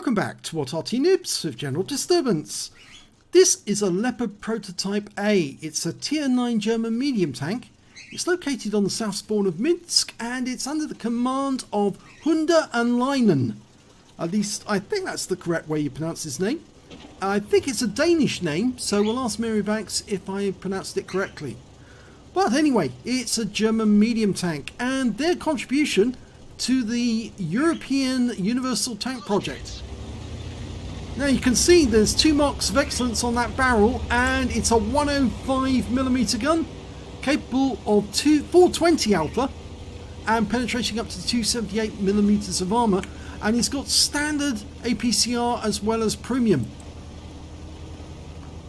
Welcome back to WOT Arty Noobs with General Disturbance. This is a Leopard Prototype A. It's a tier 9 German medium tank. It's located on the south spawn of Minsk and it's under the command of Hunde and Leinen. At least I think that's the correct way you pronounce his name. I think it's a Danish name, so we'll ask Mary Banks if I pronounced it correctly. But anyway, it's a German medium tank and their contribution to the European Universal Tank Project. Now you can see there's 2 marks of excellence on that barrel and it's a 105mm gun capable of 420 alpha and penetrating up to 278mm of armour, and it's got standard APCR as well as premium.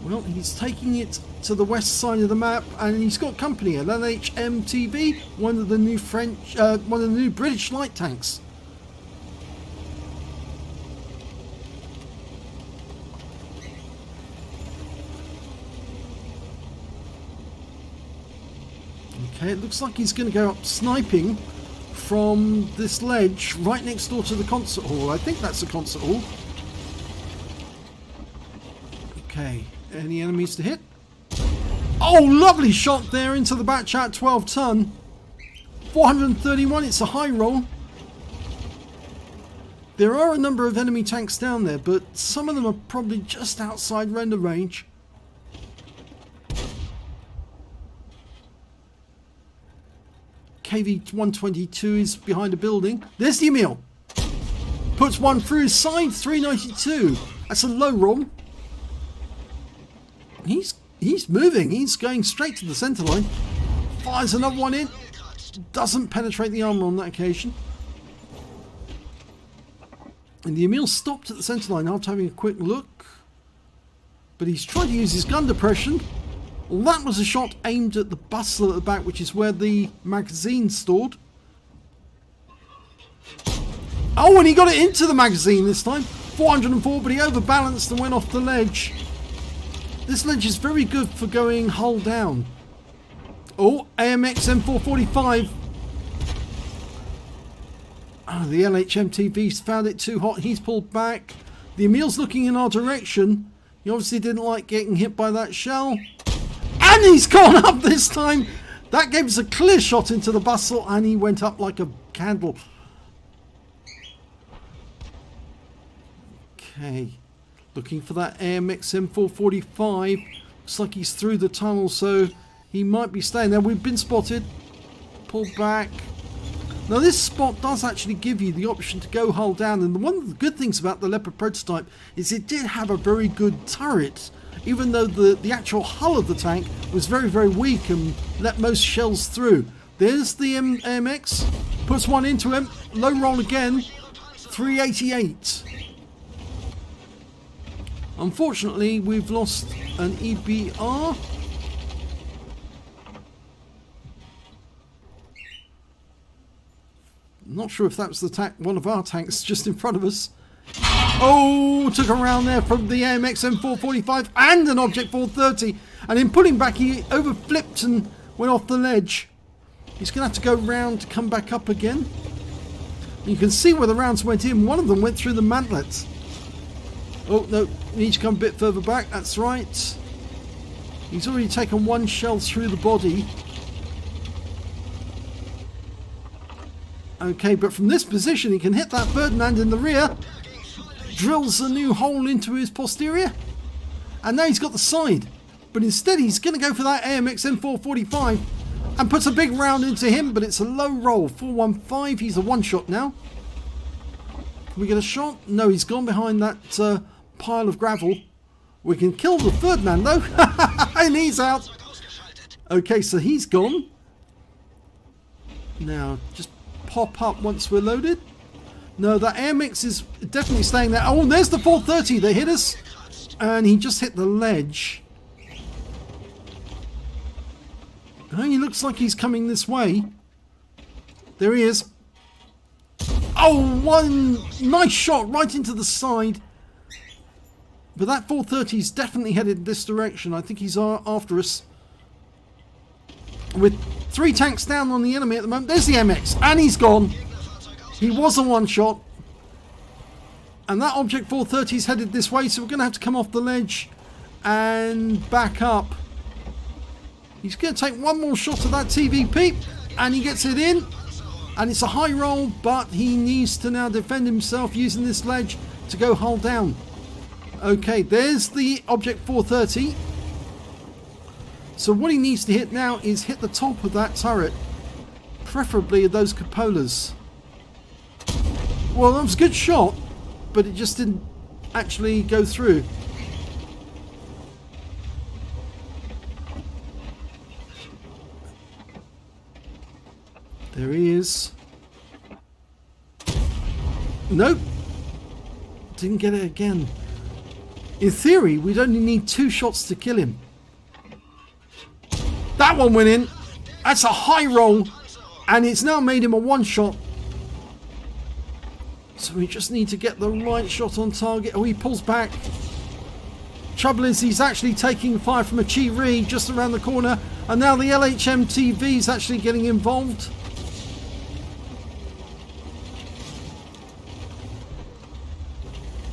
Well, he's taking it to the west side of the map and he's got company, an LHMTV, one of the new British light tanks. Okay, it looks like he's going to go up sniping from this ledge right next door to the concert hall. I think that's the concert hall. Okay, any enemies to hit? Oh, lovely shot there into the back chat, 12 ton. 431, it's a high roll. There are a number of enemy tanks down there, but some of them are probably just outside render range. KV-122 is behind a building. There's the Emil. Puts one through his side, 392. That's a low roll. He's moving. He's going straight to the centre line. Fires another one in. Doesn't penetrate the armour on that occasion. And the Emil stopped at the centre line after having a quick look. But he's trying to use his gun depression. Well, that was a shot aimed at the bustle at the back, which is where the magazine's stored. Oh, and he got it into the magazine this time. 404, but he overbalanced and went off the ledge. This ledge is very good for going hull down. Oh, AMX M445. Oh, the LHMTV's found it too hot. He's pulled back. The Emil's looking in our direction. He obviously didn't like getting hit by that shell. And he's gone up this time. That gave us a clear shot into the bustle and he went up like a candle. Okay. Looking for that AMX M445. Looks like he's through the tunnel, so he might be staying there. We've been spotted. Pull back. Now this spot does actually give you the option to go hull down, and one of the good things about the Leopard Prototype is it did have a very good turret, even though the actual hull of the tank was very, very weak and let most shells through. There's the AMX. Puts one into him. Low roll again. 388. Unfortunately, we've lost an EBR. Not sure if that was the one of our tanks just in front of us. Oh, took a round there from the AMX M445 and an Object 430. And in pulling back, he overflipped and went off the ledge. He's going to have to go round to come back up again. And you can see where the rounds went in. One of them went through the mantlet. Oh, no, needs to come a bit further back, that's right. He's already taken one shell through the body. Okay, but from this position he can hit that Ferdinand in the rear. Drills a new hole into his posterior. And now he's got the side. But instead he's going to go for that AMX M445 and puts a big round into him, but it's a low roll. 415, he's a one-shot now. Can we get a shot? No, he's gone behind that pile of gravel. We can kill the Ferdinand though. And he's out. Okay, so he's gone. Now just pop up once we're loaded. No, that AMX is definitely staying there. Oh, and there's the 430. They hit us. And he just hit the ledge. Oh, he looks like he's coming this way. There he is. Oh, one nice shot right into the side. But that 430 is definitely headed this direction. I think he's after us. With 3 tanks down on the enemy at the moment. There's the MX. And he's gone. He was a one shot. And that Object 430 is headed this way, so we're going to have to come off the ledge and back up. He's going to take one more shot of that TVP, and he gets it in. And it's a high roll, but he needs to now defend himself using this ledge to go hull down. Okay, there's the Object 430. So what he needs to hit now is hit the top of that turret. Preferably those cupolas. Well, that was a good shot, but it just didn't actually go through. There he is. Nope. Didn't get it again. In theory, we'd only need 2 shots to kill him. That one went in. That's a high roll. And it's now made him a 1-shot. So we just need to get the right shot on target. Oh, he pulls back. Trouble is, he's actually taking fire from a Chi-Ri just around the corner. And now the LHM-TV is actually getting involved.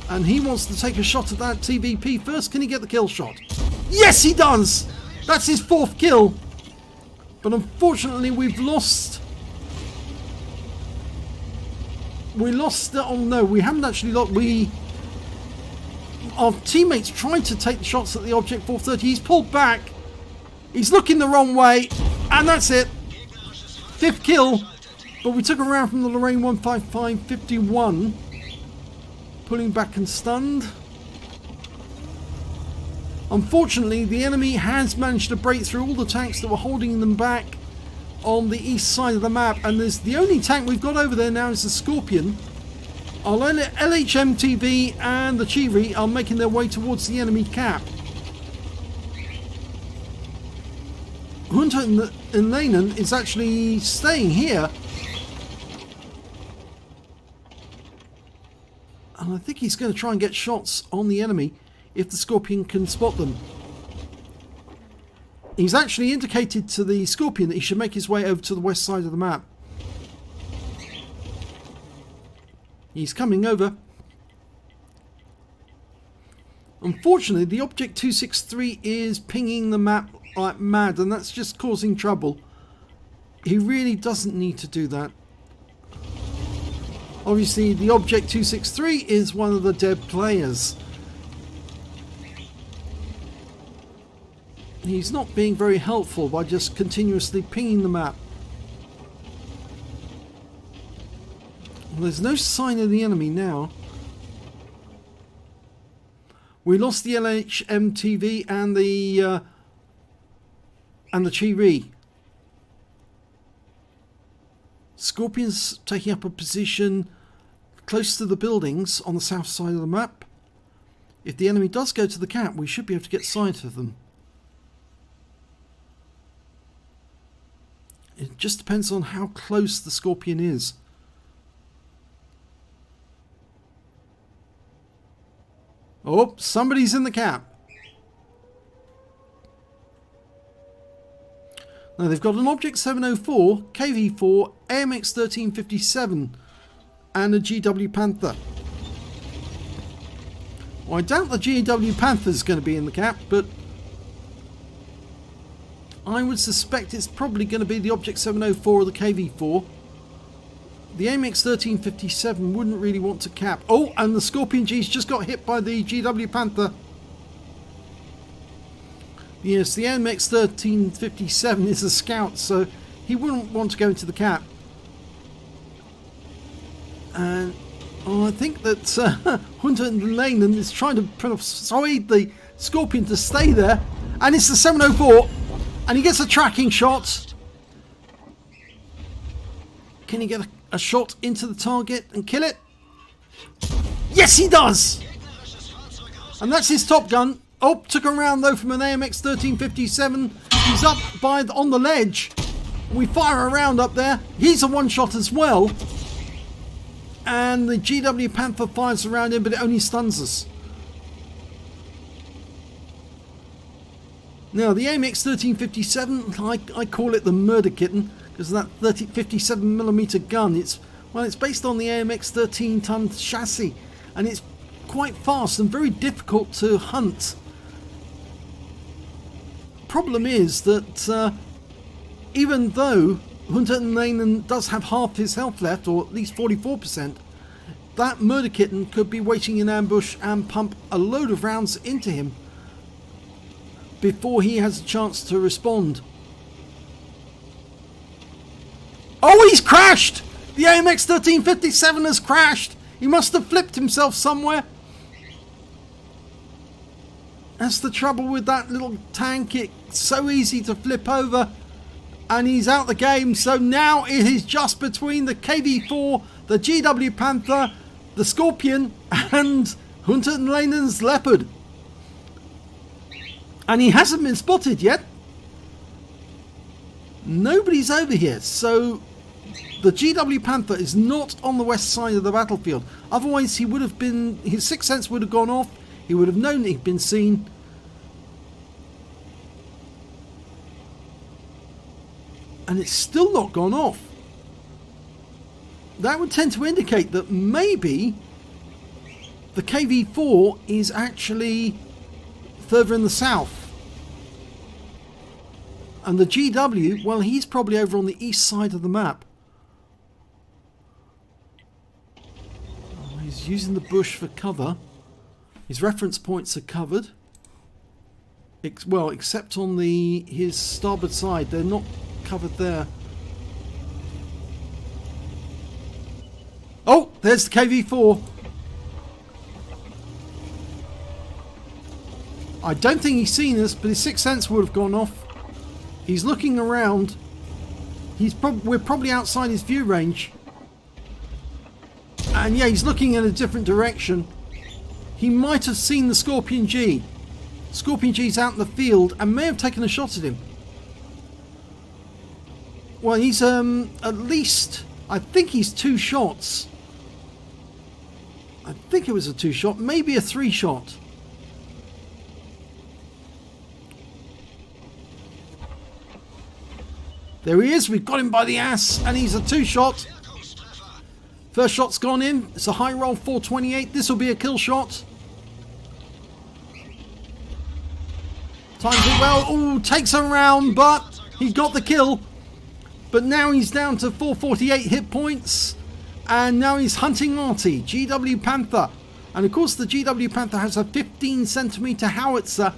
And he wants to take a shot at that TVP first. Can he get the kill shot? Yes, he does! That's his 4th kill. But unfortunately, we've lost... Oh no, we haven't actually lost... Our teammates tried to take the shots at the Object 430. He's pulled back. He's looking the wrong way. And that's it. 5th kill. But we took a round from the Lorraine 155-51. Pulling back and stunned. Unfortunately, the enemy has managed to break through all the tanks that were holding them back on the east side of the map, and there's the only tank we've got over there now is the Scorpion. Our LHM-TV and the Chi-Ri are making their way towards the enemy cap. Hunter and Lanen is actually staying here. And I think he's going to try and get shots on the enemy if the Scorpion can spot them. He's actually indicated to the Scorpion that he should make his way over to the west side of the map. He's coming over. Unfortunately, the Object 263 is pinging the map like mad, and that's just causing trouble. He really doesn't need to do that. Obviously, the Object 263 is one of the dead players. He's not being very helpful by just continuously pinging the map. Well, there's no sign of the enemy now. We lost the LHM-TV and the Chi-Ri. Scorpion's taking up a position close to the buildings on the south side of the map. If the enemy does go to the cap, we should be able to get sight of them. It just depends on how close the Scorpion is. Oh, somebody's in the cap. Now they've got an Object 704, KV4, AMX 1357 and a GW Panther. Well, I doubt the GW Panther is going to be in the cap, but I would suspect it's probably going to be the Object 704 or the KV4. The AMX 1357 wouldn't really want to cap. Oh, and the Scorpion G's just got hit by the GW Panther. Yes, the AMX 1357 is a scout, so he wouldn't want to go into the cap. And I think that Hunter and Lanen is trying to persuade the Scorpion to stay there. And it's the 704. And he gets a tracking shot. Can he get a shot into the target and kill it? Yes, he does! And that's his top gun. Oh, took a round though from an AMX 1357. He's up on the ledge. We fire a round up there. He's a 1-shot as well. And the GW Panther fires around him, but it only stuns us. Now, the AMX 1357, I call it the murder kitten, because that 57mm gun, it's based on the AMX 13-ton chassis, and it's quite fast and very difficult to hunt. Problem is that even though Hunter Lehnen does have half his health left, or at least 44%, that murder kitten could be waiting in ambush and pump a load of rounds into him before he has a chance to respond. Oh, he's crashed! The AMX 1357 has crashed! He must have flipped himself somewhere. That's the trouble with that little tank. It's so easy to flip over. And he's out the game. So now it is just between the KV-4, the GW Panther, the Scorpion, and Hunter Lehnen's Leopard. And he hasn't been spotted yet. Nobody's over here. So the GW Panther is not on the west side of the battlefield. Otherwise, he would have been, his sixth sense would have gone off. He would have known he'd been seen. And it's still not gone off. That would tend to indicate that maybe the KV-4 is actually further in the south. And the GW, well, he's probably over on the east side of the map. Oh, he's using the bush for cover. His reference points are covered. Well, except on his starboard side. They're not covered there. Oh, there's the KV-4. I don't think he's seen us, but his sixth sense would have gone off. He's looking around. We're probably outside his view range. And yeah, he's looking in a different direction. He might have seen the Scorpion G. Scorpion G's out in the field and may have taken a shot at him. Well, he's at least, I think he's 2 shots. I think it was a 2-shot, maybe a 3-shot. There he is, we've got him by the ass, and he's a 2-shot. First shot's gone in, it's a high roll, 428, this will be a kill shot. Times it well, ooh, takes a round, but he got the kill. But now he's down to 448 hit points. And now he's hunting Arty, GW Panther. And of course the GW Panther has a 15 centimeter howitzer.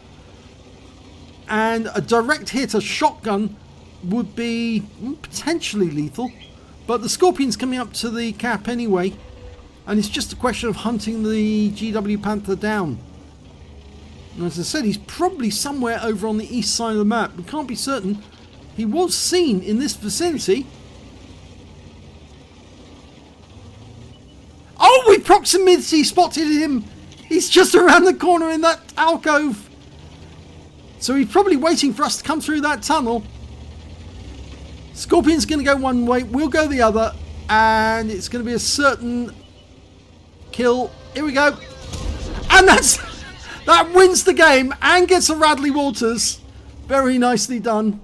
And a direct hit, a shotgun, would be potentially lethal. But the Scorpion's coming up to the cap anyway. And it's just a question of hunting the GW Panther down. And as I said, he's probably somewhere over on the east side of the map. We can't be certain. He was seen in this vicinity. Oh, we proximity spotted him. He's just around the corner in that alcove. So he's probably waiting for us to come through that tunnel. Scorpion's going to go one way. We'll go the other. And it's going to be a certain kill. Here we go. And that wins the game and gets a Radley Waters. Very nicely done.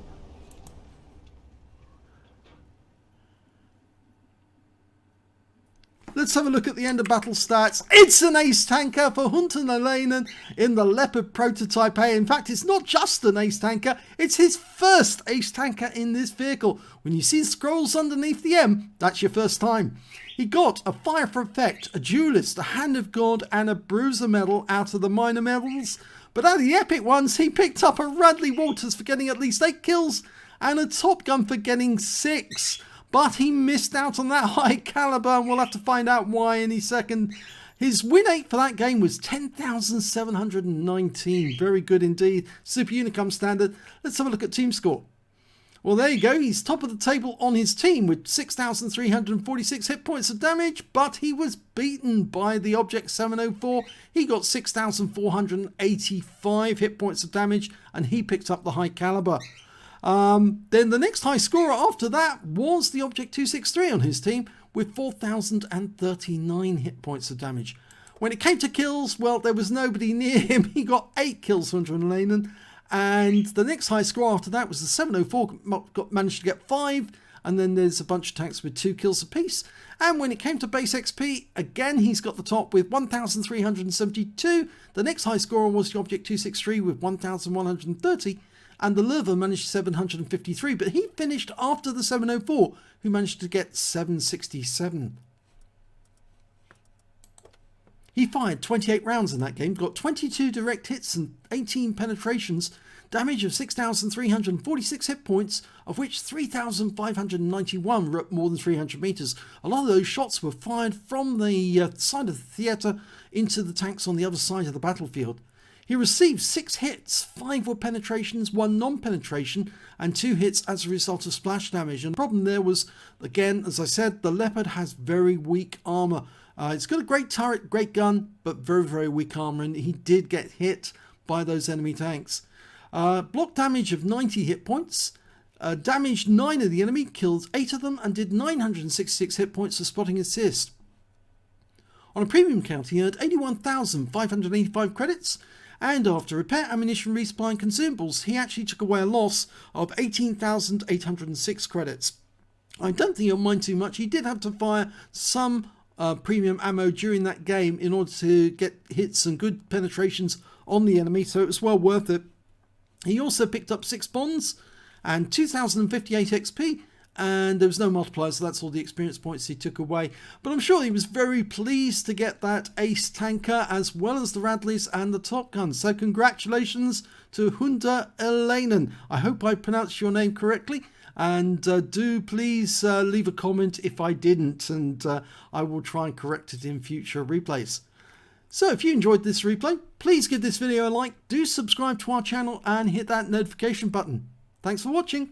Let's have a look at the end of battle stats. It's an ace tanker for Hunter Lehnen in the Leopard Prototyp A. In fact, it's not just an ace tanker, it's his first ace tanker in this vehicle. When you see scrolls underneath the M, that's your first time. He got a Fire for Effect, a Duelist, a Hand of God, and a Bruiser medal out of the minor medals. But out of the epic ones, he picked up a Radley Waters for getting at least 8 kills and a Top Gun for getting 6. But he missed out on that high caliber, and we'll have to find out why any second. His win 8 for that game was 10,719. Very good indeed. Super Unicum standard. Let's have a look at team score. Well, there you go. He's top of the table on his team with 6,346 hit points of damage, but he was beaten by the Object 704. He got 6,485 hit points of damage, and he picked up the high caliber. Then the next high scorer after that was the Object 263 on his team with 4,039 hit points of damage. When it came to kills, well, there was nobody near him. He got 8 kills, Hunter Lehnen. And the next high score after that was the 704, managed to get 5. and then there's a bunch of tanks with 2 kills apiece. And when it came to base XP, again he's got the top with 1,372. The next high scorer was the Object 263 with 1,130, and the Lurver managed 753, but he finished after the 704, who managed to get 767. He fired 28 rounds in that game, got 22 direct hits and 18 penetrations, damage of 6,346 hit points, of which 3,591 were up more than 300 metres. A lot of those shots were fired from the side of the theatre into the tanks on the other side of the battlefield. He received 6 hits, 5 were penetrations, 1 non-penetration, and 2 hits as a result of splash damage. And the problem there was, again, as I said, the Leopard has very weak armour. It's got a great turret, great gun, but very, very weak armour, and he did get hit by those enemy tanks. Block damage of 90 hit points, damaged 9 of the enemy, killed 8 of them, and did 966 hit points for spotting assist. On a premium count, he earned 81,585 credits, and after repair, ammunition, resupply and consumables, he actually took away a loss of 18,806 credits. I don't think he'll mind too much. He did have to fire some premium ammo during that game in order to get hits and good penetrations on the enemy, so it was well worth it. He also picked up 6 bonds and 2,058 XP, and there was no multiplier, so that's all the experience points he took away. But I'm sure he was very pleased to get that ace tanker as well as the Radleys and the Top Guns. So congratulations to Hunda Elainen. I hope I pronounced your name correctly. And do please leave a comment if I didn't, and I will try and correct it in future replays. So if you enjoyed this replay, please give this video a like, do subscribe to our channel and hit that notification button. Thanks for watching.